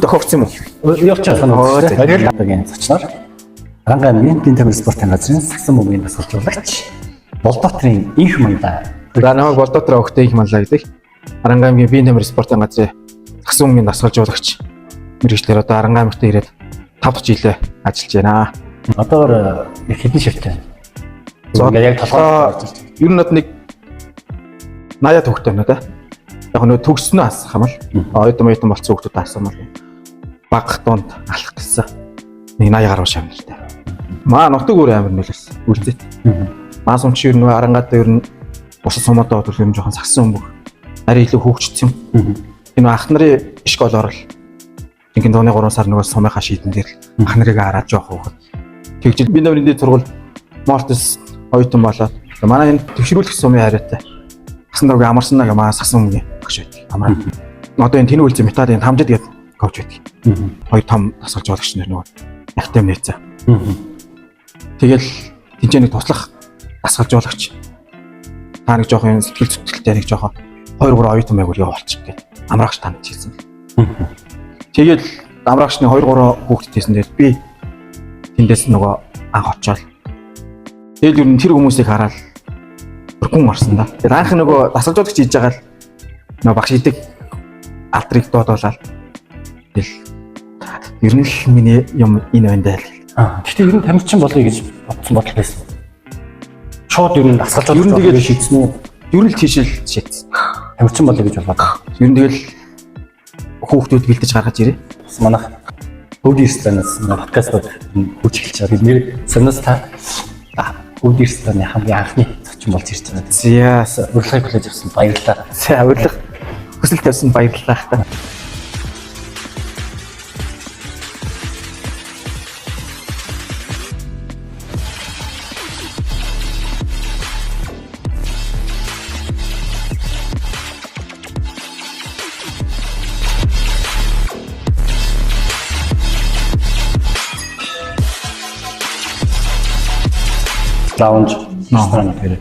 тохиогдсон юм уу? Явж байгаа санаа. Одоогийн зочноор Арангаан аймгийн Бие тамирын спортын газрын Сагсан бөмбөгийн дасгалжуулагч Болдоотрын инх мандаа. За намайг Болдоотрын өвгтэй инх мандаа гэдэг. Арангаан аймгийн Бие тамирын спортын газрын Сагсан бөмбөгийн дасгалжуулагч мэргэжлэр одоо Арангаан аймагт ирээд 5 дахь жилээ ажиллаж байна. Одоо хэдэн шивтэй? За яг толгой ер нь нэг 80 төгтөө байна да. Яг нөө төгснөө асах юм бол оюутан болсон хүмүүс таасан бол баг дунд алах гэсэн нэг 80 гаруй шавнартай. Маа нутаг өөр амар нөлөөс үлдээд. Маа сумч ер нь Арангаад ер нь бусад сумуудад бол ер нь жоохон сагсан бөх арай илүү хөгжсөн юм. Энэ ах нарын школ орол. Ингийн дооны 3 сар нөгөө сумынхаа шийдэн дээр ах нарыг хараад жоох хөөхөд. Тэгж би нөрийн дээр сургууль Мортис оюутан болоод манай энэ төвшрүүлэх сумын хараатай. Асан дөрөв амарсан нэг маа сагсан юм багш байт. Амраа. Одоо энэ тэнүү үлзэн металын хамжид гээд коуч байдаг. Хоёр том дасгалжуулагч нар нөгөө актив нээцээ. Тэгэл тэнцээ нэг туслах дасгалжуулагч. Та нэг жоох юм сэтгэл зүтгэлтэй нэг жоох 2 3 оюутан байвал явуулчих гээд амраагч танд хэлсэн. Тэгэл амраагчны 2 3 хүүхдтэйсэн дээр би тэндээс нөгөө анх очоод тэгэл ер нь тэр хүмүүсийг хараад гүн марсан да. Тэгээд анх нөгөө дасгалжуулагч хийж байгаа л нөгөө багш идэг алдрыг дуудуулаад тэгэл ер нь л миний юм энэ байна даа. Гэхдээ ер нь тамирчин болъё гэж бодсон бодол байсан. Шууд ер нь дасгалжуулагч тэгээд шийдсэн үү? Ер нь л тийшэл шийдсэн. Тамирчин болъё гэж бодоод. Ер нь тэгэл хүүхдүүд бэлдэж гаргаж ирээ. Бас манайх Хөдийрстанаас подкастууд хүч эхэлж байгаа. Бид нэр санаас та Хөдийрстаны хамгийн анхны зочин болж ирж байна. Зяас урилгыг хүлээж авсан баярлалаа. За урилга хүсэл тавьсан баярлалаа хта. Лаунж ресторан дээр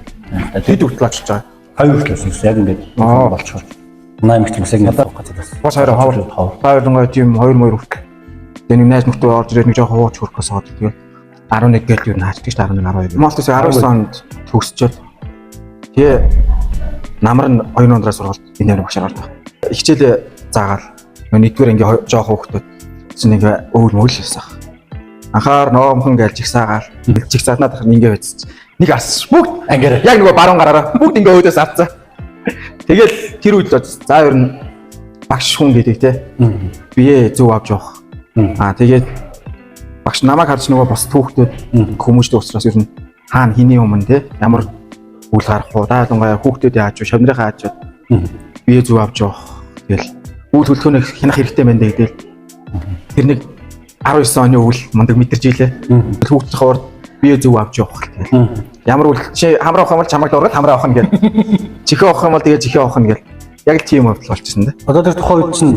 Тэд хөтлөж байгаа. хоёр хөтлөсөн яг ингээд болчихоо. Манай эмэгт хүмүүс яг ингээд бохоо гэдэг. Бас хоёр хавар. Хоёроо тийм 2 мөр хөт. Тэгээ нэг найз нөхдөд орж ирээд нэг жоохон хууч хөрөхөөс хаад тэгээд 11 гээл юу наачдаг шүү 11 12. Малтус 19 онд төгсчөөд тэгээ намар нь 2 оноос сургалт энэ багшаар ордог. Хичээлээ заагаал нэгдүгээр анги жоохон хөтөд чинь нэг өвөл мөл хийсах. Анхаар ноомхон гэлж ихсаагаал чих заднаад ингээ байцсан. Нэг арс бүгд ангиараа яг нөгөө баруун гараараа бүгд ингээ өөдөөс авцаа. Тэгэл тэр үед л за ер нь багш хүн гэдэг те. Бие зөв авч явах. Тэгээд багш намайг харж нөгөө бас түүхтүүд хүмүүжтэй уулзраас ер нь хаана хиний өмнө те ямар үйл гарах уу даалангай хүүхдүүд яаж юу шавнырынхаа хааж бие зөв авч явах. Тэгэл үйл хөдлөхөнийг хянах хэрэгтэй байна гэдэг. Тэр нэг 19 оны үйл мундаг мэдэрч илээ. Хүүхдийн хавар бие зөв авч явах гэх. Ямар үйл чи хамраа авах юм бол чамайг дургал хамраа авах нь гэл. Чихээ авах юм бол тэгээ чихээ авах нь гэл. Яг л тийм хувьд болчихсон да. Одоо тэр тухайн үед чинь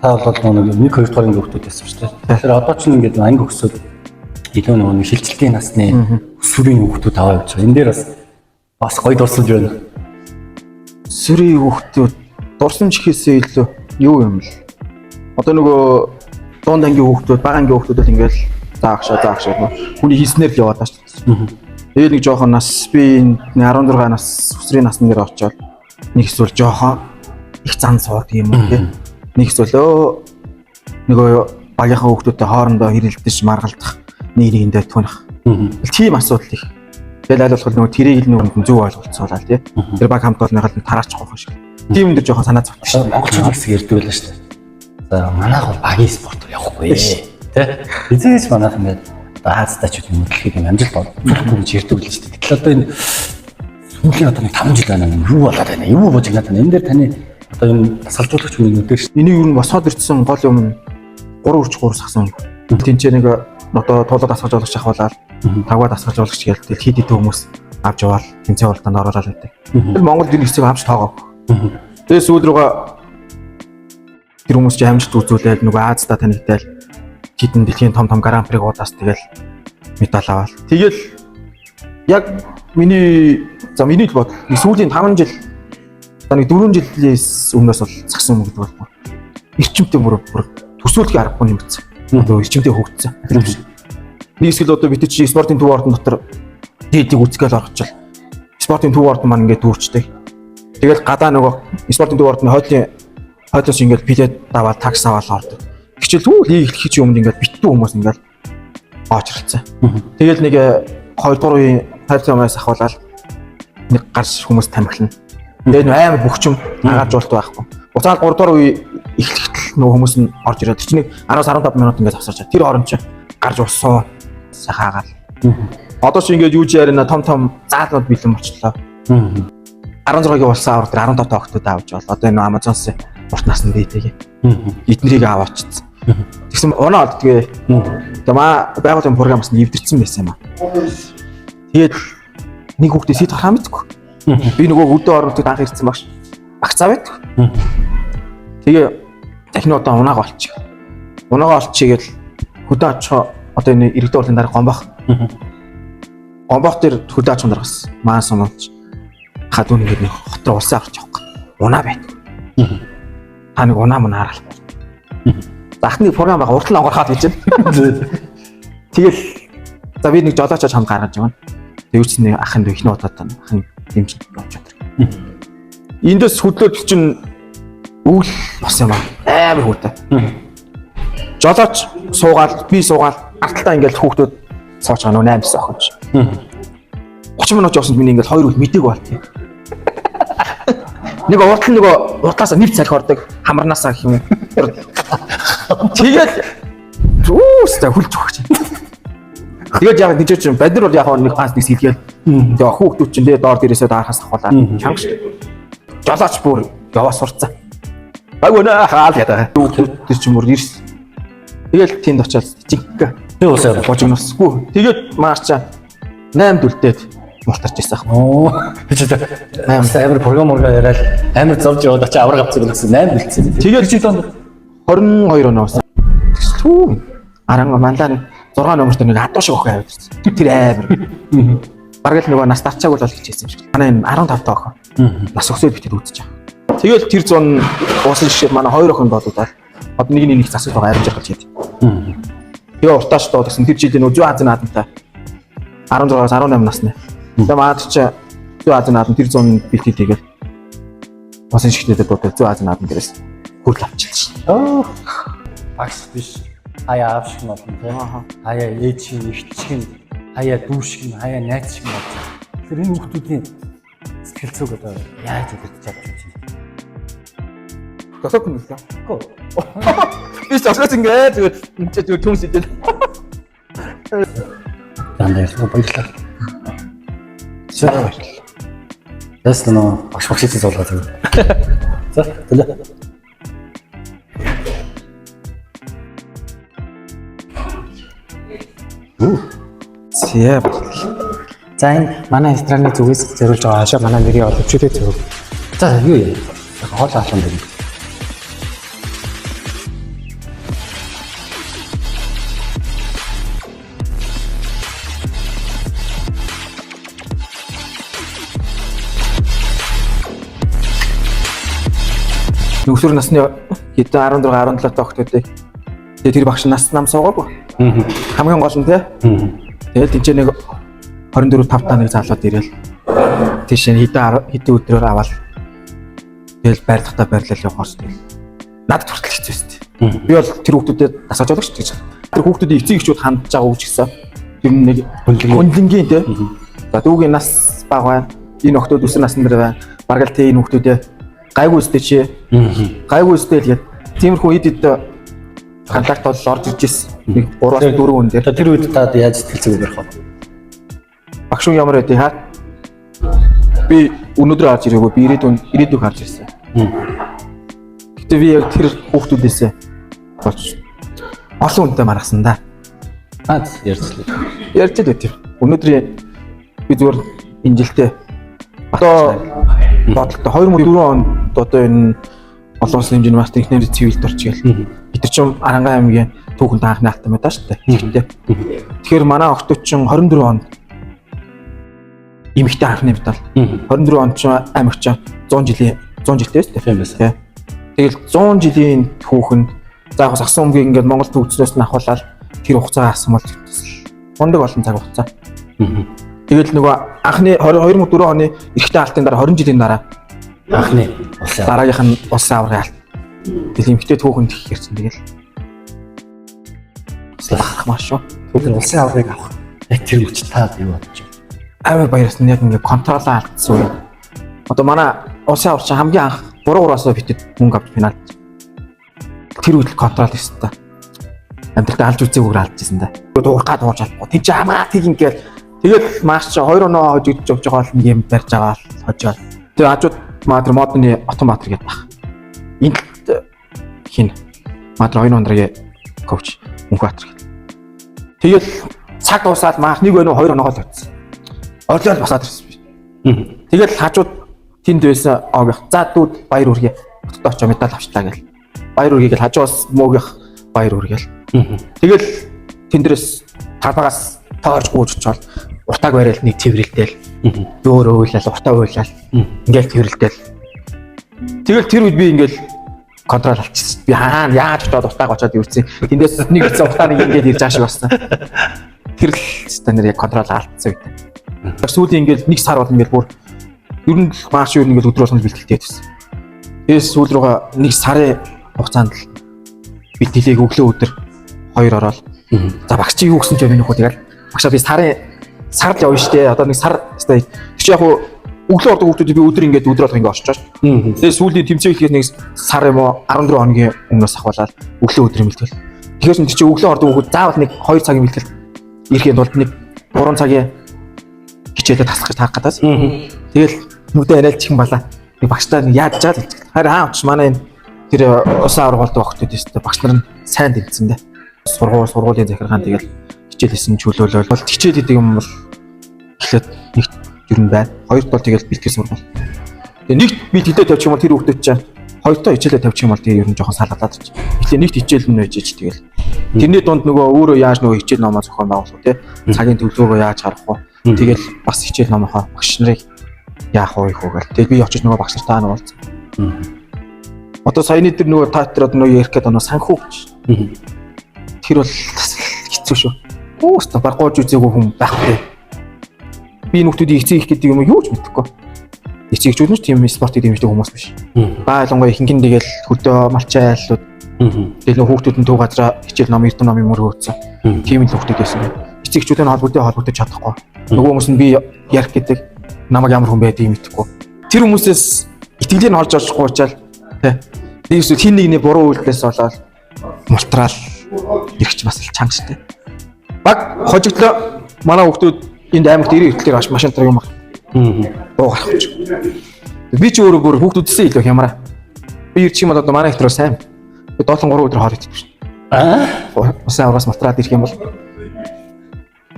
та бол нэг 2 дугаар анги хүүхдүүд байсан шүү дээ. Тэгэхээр одоо ч ингээд анги өсөд илүү нэг шилжилтийн насны өсвөрийн хүүхдүүд аваа явж байгаа. Энэ дээр бас гоё дурсамж байна. Өсвөрийн хүүхдүүд дурсамж ихээсээ илүү юу юм л. Одоо нөгөө дунд ангийн хүүхдүүд, бага ангийн хүүхдүүд бол ингээл заагшаа хүний хийснээр л яваад тааш. Тэгээд нэг жоохон нас би 16 нас өсвөрийн насны дээр очоод нэг эсвэл жоохон их зан суудаг юм уу те. Нэг эсвэл нөгөө багийнхаа хүүхдүүдтэй хоорондоо хэрэлдэж маргалдах, нэгэндээ тунах. Тийм асуудал их. Тэгэл аль болох нөгөө тэрийг л нүгэнд зөв ойлголцоолаа те. Тэр баг хамт олныхал тараач гоох шиг. Тийм энэ жоохон санаа зовчих. Монголчууд хэсэг ярьдаг байлаа шүү дээ. За манайх бол багийн спортоор явахгүй тий. Эцээс манайх ингээд Аазтайчуд юм дэлхийд юм амжилт олгохгүй гэж ярьдаг л шүү дээ. Тэгэхээр одоо энэ сүүлийн одоо нэг 5 жил байна юм юу болоод байна? Юу божигнаад байна? Энэ дээр таны одоо энэ дасгалжуулагч хүний нүдээр шүү. Энийг юу босоод ирсэн гол юм 3 үрч 3 сагсан. Тинчээ нэг одоо тулаад дасгалжуулагч ахвалаад тавгаа дасгалжуулагч гээл хэд хэдэн хүмүүс авч яваал тэнцээ уралдаанд оруулаад байдаг. Тэр Монголд энэ хэсэг авч тоогоо. Тэгээ сүүл рүүгээ тэр хүмүүс ч амжилт үзүүлээд нөгөө Аазда танигдал хитэн дэлхийн том гран-приг удаас тэгэл медаль аваад. Тэгэл яг миний л бод сүүлийн 5 жил за нэг 4 жилээс өмнөөс бол цагсан юм гэдэг бол эрчимтэй бүр төсөөлөх аргагүй нэмэгдсэн. Одоо эрчимтэй хөгжсөн. Нэг хэсэг л одоо бид чи спортын төв ордон дотор дээдийг үзгээл орчихвол спортын төв ордон маань ингээд дүүрчдэг. Тэгэл гадаа нөгөө спортын төв ордны хойдлоос ингээд билет даваад такс аваад ордог. Хичээл түүл эхлэхийн өмнө ингээд битүү хүмүүс ингээд оочролцсон. Тэгэл нэг 2 дугаар үеийн тайлбармаас ахуулаад нэг гарч хүмүүс тамхилна. Тэгээд амар бөхчм агаажуулт байхгүй. Уцаад 3 дугаар үе эхлэхдээ нөгөө хүмүүс нь орж ирээд чи нэг 10-15 минут ингээд завсарч. Тэр орон чи гарч уссуу сахаагаал. Одоо чи ингээд юу ч яриана том заалууд бэлэн болчлоо. 16-гийн улсаа орд 15 тоогтод авч бол одоо энэ Amazon-с урт насны дээтэйг. Эднэрийг аваачсан. Тэгсэн унаа олддгээ. Тэгээ байгууллагын програмаас нь эвдэрсэн байсан юм аа. Тэгээд нэг хүүхдээ сийд гарах мэдгүй. Би нөгөө өдөө орнотод анх ирсэн багцаа байдаг. Тэгээ дахин одоо унаага олчих. Унаага олчихъя гэл хөдөө очихоо одоо энэ иргэдийн урлагийн дараа гомбох. Гомбох дээр хөдөө очих дараагаас маань сонолч хадуун нэг хот руу улсаа орчих явах. Унаа байдаг. Та нэг унаа мөн хараад. Захны програм байгаа уртлан онгорхоод гэж байна. Тэгэл за би нэг жолооч хамт гаргаж явна. Тэгвч нэг ахын дэх ихний удаад ахын дэмжиж явж чаддаг. Эндээс хөдлөөд чинь үйл бас юм амар хүүтэй. Жолооч суугаад би суугаад арталтаа ингээл хүүхдүүд сууж байгаа нөө 8 9 охинч. 30 минут явсанд миний ингээл 2 үл мэдээг болтыг. Нэг уртлаас нэвц салхи ордог хамарнаасаа гэх юм. Тэгээд зүустай хүлж өгч. Тэгээд яг нэг чинь бадир бол яг нэг ганц нэг сэлгээл. Тэгээд хүүхдүүд чинь тэгээд доор дээрээсээ даарахаас ахуулаад чанга шүү. Жолооч бүр яваа сурцсан. Агуунаа хаал ядаа. Тэр чинь бүр ирс. Тэгээд тэнд очиад жинхэнэ. Би уусаа божигносгүй. Тэгээд марчаа 8 дүлдээд муртарч ирсэн ах. Оо. Би ч амар програм яриад амар зурж яваад очиж авраг авцсан гэсэн 8 бэлдсэн. Тэгээд чи донд 22 оноос. Түү. Аранга мандаа 6 номерт нэг адуу шиг охин аваад ирсэн. Тэр амар. Бараг л нөгөө нас тарчааг бол хэлчихсэн юм шиг. Манай энэ 15 таа охин. Нас өсөөд битэд үзэж байгаа. Тэгээд тэр зун уусан жишээ манай 2 охин болоод одоо нэг засаг байгаа аримж гарч ирээд. Тэгээ уртааш доо гэсэн тэр жилийн Зүүн Азийн наадамтай 16-аас 18 насны. Тэгээ маад чи Зүүн Азийн наадам тэр зун бэлтгэл тэгээд уусан жишээдэд одоо Зүүн Азийн наадам дээрээс хөрл авчихсан шин. Оо. Багш биш. Хаяа аав шиг болно тийм. Хаяа ээж шиг, ихт шиг, хаяа дүү шиг, хаяа найз шиг болно. Тэр энэ хүмүүсийн сэтгэл зүг одоо яаж өдөрч чадж байна. Тосоо хүн үлээ. Гөө. Би тосоос ингээд зүгээр түнс идэл. Дандаа ярьсан баярлалаа. Баярлалаа. Яс нөө багш багшийн суулгаад байна. За, төлөө. Зяа. За энэ манай страны зүгээс зориулж байгаа хашаа манай нэрийн оловчтой зөв. За, юу яа. Хоол хаалсан байна. Өсвөр насны хэдэн 16 17 төгтөдөө тэгээ тэр багш нас нам суугаагүй. Хамгийн гол нь тий. Тэгээд энэ нэг 24 5 та нэг залууд ирээл тийш хэдэн өдрөөр аваад тэгэл байрлахтаа байрлал явахаас тэгэл надад хүртэл хэцүү шүү дээ. Би бол тэр хүүхдүүдэд дасгаж байдаг шүү дээ. Тэр хүүхдүүдийн эцэг эхчүүд хандж байгаа үг гэсэн. Тэр нэг хөндлөнгийн тий. За дүүгийн нас бага байна. Энэ охтууд өсөр насны дээр байна. Бараг л тий энэ хүүхдүүдээ гайгүй үстэй чи. Гайгүй үстэй л гээд тиймэрхүү хэд контакт бол орж ирж ирсэн. Нэг 3-4 хүн дээр. Тэр үед та яаж сэтгэл зүг барих вэ? Багш уу ямар байдгийг хаа? Би өнөөдөр гарч ирээгүй. Би ирээдүйг гарч ирсэн. Гэтэ би яг тэр хүүхдүүдээсээ болж олон хүнтэй маргасан да. Ярьцлаа. Ярьж л байт. Өнөөдөр би зүгээр энэ жилдээ одоо бодлоо 2004 онд одоо энэ олон улсын хэмжээний мастер инженери цивилд орчихъя. Бид нар ч Арангаа аймгийн түүхэнд анхны алтан медаль шүү дээ. Тэгэхээр манай охтууд ч 24 онд эмэгтэй анхны медаль. 24 онд ч амигч 100 жилтэй шүү дээ. Тэгэл 100 жилийн түүхэнд За яг сагсан өмгийг ингээд Монгол төвчнөөс нь авахлаад тэр хугацаагаа асуумал мундаг олон цаг хугацаа. Тэгэл нөгөө анхны 2004 оны эрэгтэй алтын дараа 20 жилийн дараа Анхны улсын дараагийнх нь улсын аврагын алт. Тэгэл эмэгтэй түүхэнд их ярьсан тэгэл. Слах маш шүү. Тэр улсын аврагыг авах. яг тэр үуч та юу бодож байна? Амар баярлсан яг ингээд контролоо алдсан үе. Одоо манай улсын аврагч хамгийн анх 3-3-аас битэд мөнгө авч финалд. Тэр үед контрол хийсэн та. Амьдралдаа алж үзээгээр алдчихсан да. Дуурхаад ууж алахгүй. Тэг чи хамаа тийг ингээд тэгэл маш 2 оноо хожигдж явж байгаа бол юм барьж байгаа л хожоо. Тэгээ хажууд Мадр модны Отоматр гэдэг баг. Энд хин Мадр 2 ондрын коуч Мөнхбаатар гэдэг. Тэгэл цаг дуусаад маах 1 өнөө 2 оноогоо л явцсан. Орлол басаад ирсэн. Тэгэл хажууд тэнд байсан оогийнх. За дүүд баяр үргээ. Хотод очоо медаль авчлаа гэл. Баяр үргээ гэл хажуус мөөгийнх баяр үргээл. Тэгэл тэндээс талбагаас тоорж гүйж очоод уртааг барайл нэг цэвэрлдээл. Дөөрөө уйлал, уртаа уйлал. Ингээл цэвэрлдээл. Тэгэл тэр үед би ингээл контрол алчихсан. Би яаж очоод уртааг очоод ирсэн. Тэндээс нэг хэсэг уртаа нэг ингээд ирж аашиг басна. Тэр л стандар яг контрол алдсан үед. Сүүлийн ингээл нэг сар бол ингээл бүр ер нь маш юу ингээл өдрөөс нь бэлтгэлтэй байсан. Тэгээс сүүл рүүгээ нэг сарын хугацаанд л бэлтгэлийг өглөө өдөр 2 ороод за багш чи юу гэсэн ч юм нөхөө тэгэл багшаа би сард явна штэ одоо нэг сар хэвээр чи яг өглөө ордог хүмүүсүүд би өдөр ингээд өдрөөлх ингээд очиж. Тэгээ сүүлийн тэмцээн хэлхээс нэг сар юм уу 14 хоногийн өмнөөс ахвалаад өглөө өдөр бэлтгэл. Тэгэхээр чи өглөө ордог хүмүүс заавал нэг 2 цагийн бэлтгэл ирэхэд бол нэг 3 цагийн хичээлээ таслах гэж таах гэдээс. Тэгэл нүдэ арай л чихэн балаа. Нэг багштай яаж жаал хэлчих. Харин аавч манай энэ тэр усан аврагт багтууд өстэй багш нар нь сайн дэлгэсэн дээ. Сургуулийн захиргаан тэгэл хичээлсэн чөлөөлөл бол хичээл гэдэг юм бол эхлээд нэг ер нь байна. Хоёрт бол тэгэл бэлтгэл сургууль. Тэгээ нэгт би тэлээ тавьчих юм бол тэр хүүхдүүд чинь хоёртоо хичээлээ тавьчих юм бол тэгээ ер нь жоохон салгалаад ирчих. Эхлээ нэгт хичээл нь байж тэгэл. Тэрний дунд нөгөө өөрөө яаж нөгөө хичээл номоо зохион байгуулах вэ? Цагийн төлөвлөгөө яаж гаргах вэ? Тэгэл бас хичээл номоо багш нарыг яах вэ гэл. Тэгэл би очиж нөгөө багш нартаа нуулсан. Одоо саяны тэр нөгөө театрод нөгөө ярих гэдэг нөгөө санхүү гэж. Тэр бол хэцүү шүү. Өөстө баргууж үзээгүй хүн байхгүй. Би нүхтүүдийг эцэг их гэдэг юм юу ч мэдэхгүй. Эцэгчүүд нь ч тийм спортыг дэмждэг хүмүүс биш. Байлангуяа ихэнх нь тэгэл хөдөө малчаалууд. Тэгэл нөгөө хүүхдүүд нь төв газраа хичээл ном эрдэм номын мөргөөцсөн. Тийм л хүүхдүүд байсан. Эцэгчүүдтэй холбогдож чадахгүй. Нөгөө хүмүүс нь би ярих гэдэг намайг ямар хүн байдгийг мэдэхгүй. Тэр хүмүүсээс итгэлийг нь олж олохгүй учраас тий. Нэгс хин нэгний буруу үйлдэлээс болоод мултраал ирэх бас л чанга штэ. Баг хожигдлоо манай хүүхдүүд энд аймагт 90 хэвтлэр машин дээр юм баг. Оо гарах гэж. Би ч өөрөө бүр хүүхдүүдсээ илүү хямраа. Би ирчих юм бол одоо манай ихтрөө сайн. Би 7-3 өдөр хоол идэх шв. Усан авраас мултраад ирэх юм бол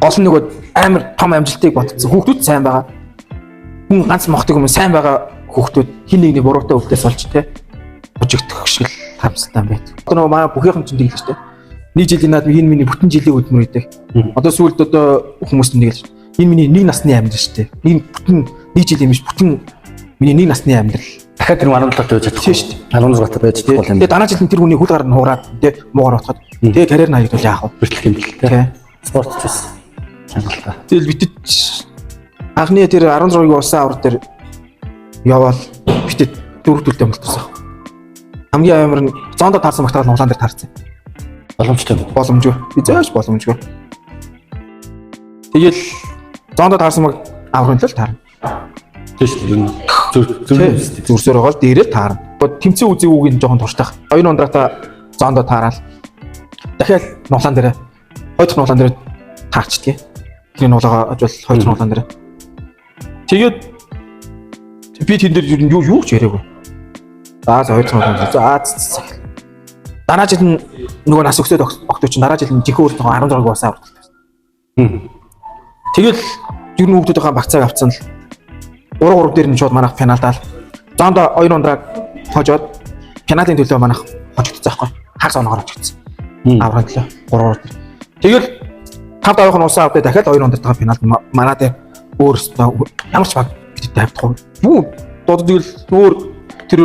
гол нь нөгөө амар том амжилтыг бодсон. Хүүхдүүд сайн байгаа. Хүн ганц мохтыг юм сайн байгаа хүүхдүүд хин нэгний буруутай өвдөөс олж тэ хожигдох шиг хамсалтай байт. Одоо нөгөө манай бүхийнхэн ч тэгэлж штэ. Нэг жилийн наад энэ миний бүтэн жилийн хөдөлмөр үүдэг. Одоо сүүлд одоо хүмүүс нь тэгэлж энэ миний нэг насны амьдрал штэ. Энэ бүтэн нэг жилийн биш бүтэн миний нэг насны амьдрал. Дахиад тэр 17 таа байж чадахгүй штэ. 16 таа байж чадахгүй юм. Тэгээ дараа жил тэр хүний хөл гар нь хуураад тэ муугаар утгаад тэгээ карьер нь хаягдвал яах вэ? Бэлтгэх юм бэл тэ. Спорт ч бас чангалтай. Тэгэл битэж анхны тэр 16-гийн улсын аврал дээр яваал битээ дөрөвдөлтэй мөлтөрсөн. Хамгийн амар нь зоондоо таарсан багтаал улаан дээр таарсан. Боломжтой юм. Боломжгүй. Би зөөж боломжгүй. Тэгэл зоондоо таарсан баг аврал л таарна. Тийш зүрсээр байгаа л дээрээ таарна. Тэмцээ үзээгүйг нь жоохон туршдаг. 2 ондратаа зоондоо таараал. Дахиад нуулаан дээр хоёр нуулаан дээр таарчдгийг. Хин нуулаагаа ажил хоёр нуулаан дээр. Тэгээд би тэн дээр юу ч яриаггүй. За хоёр нуулаан дээр. За дараа жил нь нөгөө нас өсөд огтуч дараа жил нь жихөө өөртөө 16 басан аврал. Тэгэл ер нь хүүхдүүдийн багцааг авцсан л 3-3 дээр нь шууд манайх финалдаал. Зоондоо 2 ундраг хожоод финалийн төлөө манайх хожигдсон байхгүй. Хагас оноогоор хожигдсон. Аврал төлөө 3-3 дээр. Тэгэл 5-5 хон улсын авдаа дахиад 2 ундраг финалд манай дээр өөрөөсөө ямар ч баг бидэд тавьдахгүй. Юу дод тэгэл өөр тэр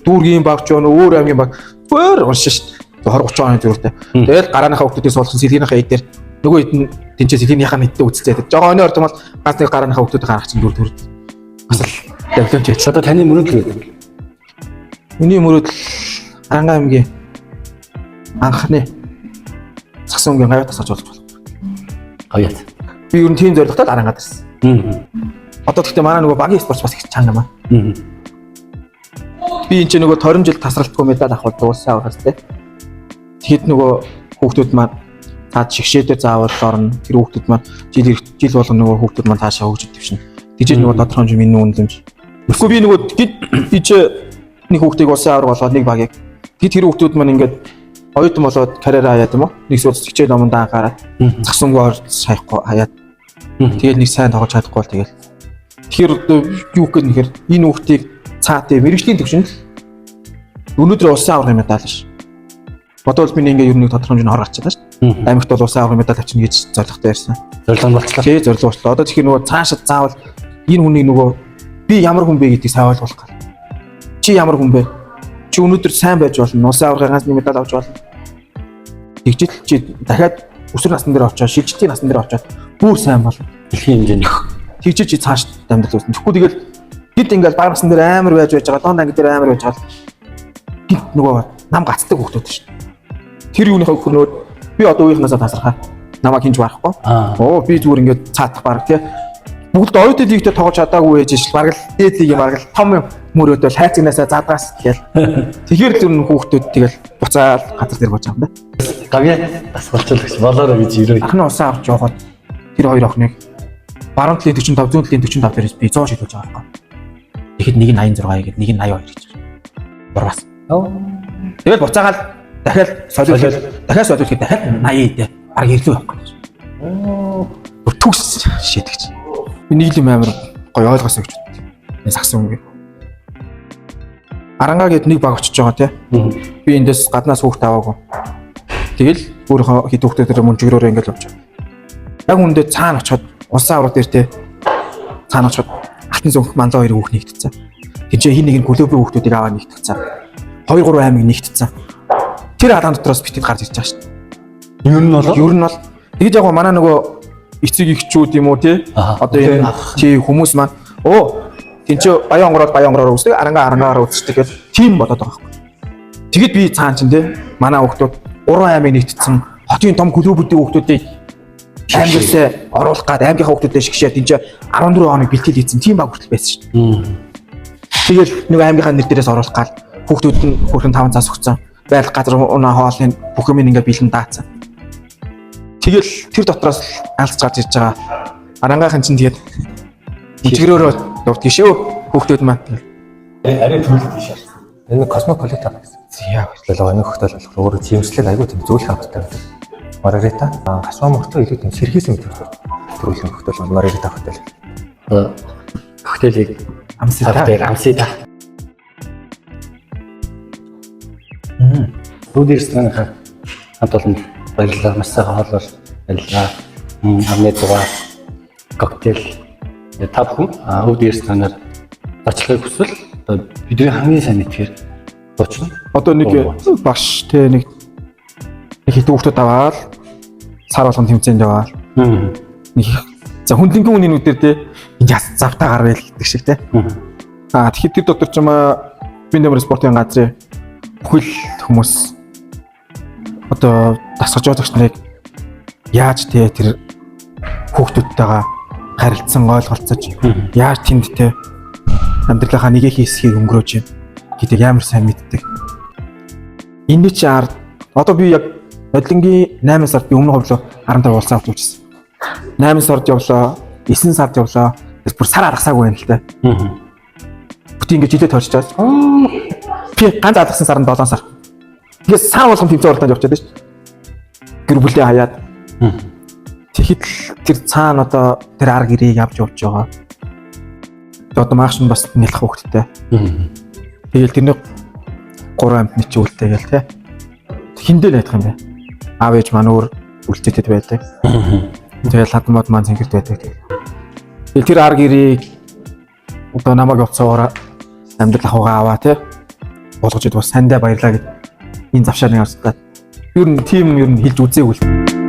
дүүргийн баг ч өөр аймгийн баг өөр уншиж шít. 20-30 оны зүрхтэй. Тэгэл гарааныхаа хүүхдүүдээс болсон сэлгийнхаа эдээр нөгөө хэд нь тэнцээ сэлгийнхаа мэдээ үзэлцээд. Жогоо оны орд бол ганц нэг гарааныхаа хүүхдүүдийг гаргах чинь дүр. Бас л давлж яж. Одоо таны мөрөдөл гэдэг. Миний мөрөдөл Аранга аймгийн анхны Цасан өнгийн гавьяа тасалж болж байна. Гавьяат. Би ер нь тийм зорилготой Арангаад ирсэн. Одоо гэхдээ манай нөгөө багийн спорт бас их чанга маа. Би энэ ч нөгөө 20 жил тасралтгүй медаль авах дууссан авахс тэ. Тэгэхэд нөгөө хүүхдүүд маань цаад шигшээдээр заавал орно. Тэр хүүхдүүд маань жил болгоно нөгөө хүүхдүүд маань цаашаа хөгжиж дэвшин. Тэгж нөгөө тодорхой хэмжээ миний үнэлэмж. Тэгэхгүй би нөгөө тийч нэг хүүхдийг улсын авраг болгоод нэг багийг тэр хүүхдүүд маань ингээд оюутан болоод карьераа хаяад юм уу? Нэг сүлс хичээл номонд анхаараад засангүй орж шаяхгүй хаяад. Тэгэл нэг сайн тоглож чадахгүй бол тэгэл. Тэгэхээр юу гэх нэхэр энэ хүүхдийг цаатай мэрэгжлийн төвшөнд өнөөдөр улсын аврагын медаль ш. Одоо бол миний ингээ ер нь тодорхой хэмжээний хор гарчаад шүү дээ. Аймагт бол улсын аврагын медаль авчна гэж зорилготой ярьсан. Зорилго нь болчлаа. Тий, зорилго болчлоо. Одоо тэгэхээр нөгөө цаашаа заавал энэ хүнийг нөгөө би ямар хүн бэ гэдгийг сайн ойлгох гал. Чи ямар хүн бэ? Чи өнөөдөр сайн байж болно. Улсын аврагын ганц нэг медаль авч болно. Тэгжэл чи дахиад өсвөр насны дээр очоод, шилжилтийн насны дээр очоод бүр сайн болно. Дэлхийн хэмжээний. Тэгжэл чи цааш амьдрал үүснэ. Тэгэхгүй тэгэл гид ингээл баг насны дээр амар байж байгаа, доон анги дээр амар байж байгаа. Гид нөгөө нам гацдаг хүмүүс шүү дээ. Тэр юуныхаа хөрнөөд би одоо үеийнхнээсээ тасархаа. Намайг хинж барахгүй. Оо би зүгээр ингээд цаатах баг тий. Бүгд оюутан лигтэй тоглож чадаагүй байж ш. Бараг л дээд лиг юм бараг л том мөрөөдөл хайцагнаасаа задгаас тэгэл. Тэгэхээр зүр хүүхдүүд тэгэл буцаал газар дээр бож байгаа юм да. Гавьяа тасгалжуулагч болоорой гэж ирээ. Анхны усаа авч явахад тэр хоёр охиныг баруун талын 45, зүүн талын 45 дээрээс би 100 шилжүүлж байгаа байхгүй. Тэгэхэд нэг нь 86 гээд нэг нь 82 гэж байна. Бургаас. Тэгэл буцаагаал дахиад солиулж дахиад 80 дээ. Бараг ирлүү байхгүй. Төгс шийдэгч. Би нэг юм амар гоё ойлгосоо гэж бодсон. Энэ сагсан үг. Аранга гээд нэг баг очиж байгаа тий. Би эндээс гаднаас хүүхд аваагүй. Тэгэл өөрийнхөө хэд хүүхдүүдээр мөнжгөрөөрөө ингэж явж байгаа. Яг үндэ цаана очиход улсын аврал дээр тий. Цаана очиход алтан цонх манлаа хоёр хүүхд нэгтцсэн. Тинчээ хин нэг нь клубын хүүхдүүдийг аваа нэгтцсэн. 2-3 аймаг нэгтцсэн. Тэр алаан дотроос битэд гарч ирж байгаа шүү дээ. Ер нь бол тэгж яг манай нөгөө эцэг эхчүүд юм уу тий. Одоо энэ тий хүмүүс маань тинчээ баян онгороор үздэг, арангаар үздэг гэж тийм бодоод байгаа байхгүй. Тэгэд би цаан чин тий манай хүүхдүүд 3 аймаг нэгтцсэн хотын том клубүүдийн хүүхдүүдийг аймагсаа оруулах гад аймгийнхаа хүүхдүүдээ шигшээд тинчээ 14 хоног бэлтгэл хийсэн тийм баг хүртэл байсан шүү дээ. Тэгэл нэг аймгийнхаа нэр дээрээс оруулах гал хүүхдүүд нь хөрхэн 5 цаас өгцөн байр газар унаа хоолны бүх юм ингээд бэлэн даацсан. Тэгэл тэр дотроос алж гарч ирж байгаа. Арангайхан чинь тэгээд чигрөөрөө дурдгий шүү хүүхдүүд маань. Арай төлөвлөлт тийш. Энэ космополитен гэсэн. Яа болоо энэ хөлтөл болохоор өөрөө жимслэг айгүй тийм зөвлөх автай байдаг. Маргарита гашуун мөртөө илүү тийм сэрхийсэн мэт төрүүлэн хөлтөл Маргарита хөтөл. Хөтөлийг амсита. Рудерстэн хамт олонд баярлалаа. Маш сайхан хоолол баярлалаа. Амны дугаар коктейл та бүхэн Рудерстэнээр очихыг хүсвэл бидний хамгийн сайн мэдхээр дуучна. Одоо нэг багш те нэг хитэн хүүхдүүд аваад сар болгон тэмцээнд яваад нэг за хүндлэнгийн үнийнүүдээр те энэ яс завтаа гарвал гэдэг шиг те. Тэгэхээр тэр дотор ч юм Биндэмэр спортын газрын бүхэл хүмүүс одоо дасгаж байгаач нарыг яаж те тэр хүүхдүүдтэйгээ харилцсан ойлголцож яаж тэнд те амьдралынхаа нэг их хэсгийг өнгөрөөж юм гэдэг ямар сайн мэддэг. Энэ чи ард одоо би яг Бодлонгийн 8 сард би өмнө ховлоо 15 улсаа авч үзсэн. 8 сард явлаа, 9 сард явлаа. Тэс бүр сар аргасаагүй юм л та. Бүтэн ингэ жилээ тойрч чаас. Би ганц алгасан сар нь 7 сар. Тэгээ сар болгон тэмцээн уралдаанд явчихад шүү дээ. Гэр бүлээ хаяад. Тэгэхэд тэр цаана одоо тэр арга гэрийг авч явж байгаа. Одоо мааш нь бас нэлэх хөвгттэй. Тэгэл тэрний 3 амтны чи үлдээгээл те. Хиндээ найдах юм бэ? Аав ээж маань өөр үлдээтэд байдаг. Тэгэл хадмад маань зингэрт байдаг. Тэгэл тэр арга гэрийг одоо намайг явцаагаараа амьдрал ахуйгаа аваа те. Болгож ид бас сандаа баярлаа гэд энэ завшааны арцтай Ер нь тим ер нь хэлж үзээгүй л.